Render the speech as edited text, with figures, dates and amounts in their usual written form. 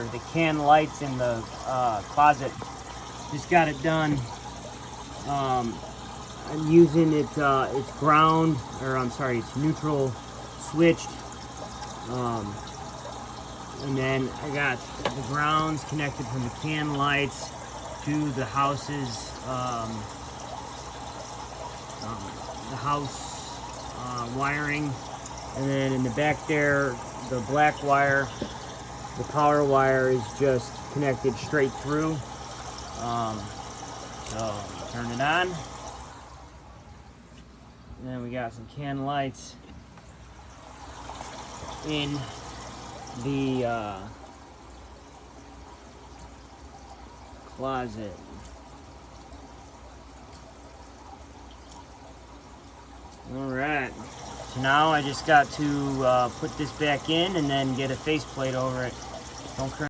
the can lights in the closet. Just got it done. I'm using it, it's ground, or I'm sorry, it's neutral switched. And then I got the grounds connected from the can lights to the house's, the house wiring. And then in the back there, the black wire, the power wire is just connected straight through. So turn it on. And then we got some can lights in the closet. Alright, so now I just got to put this back in and then get a faceplate over it. Don't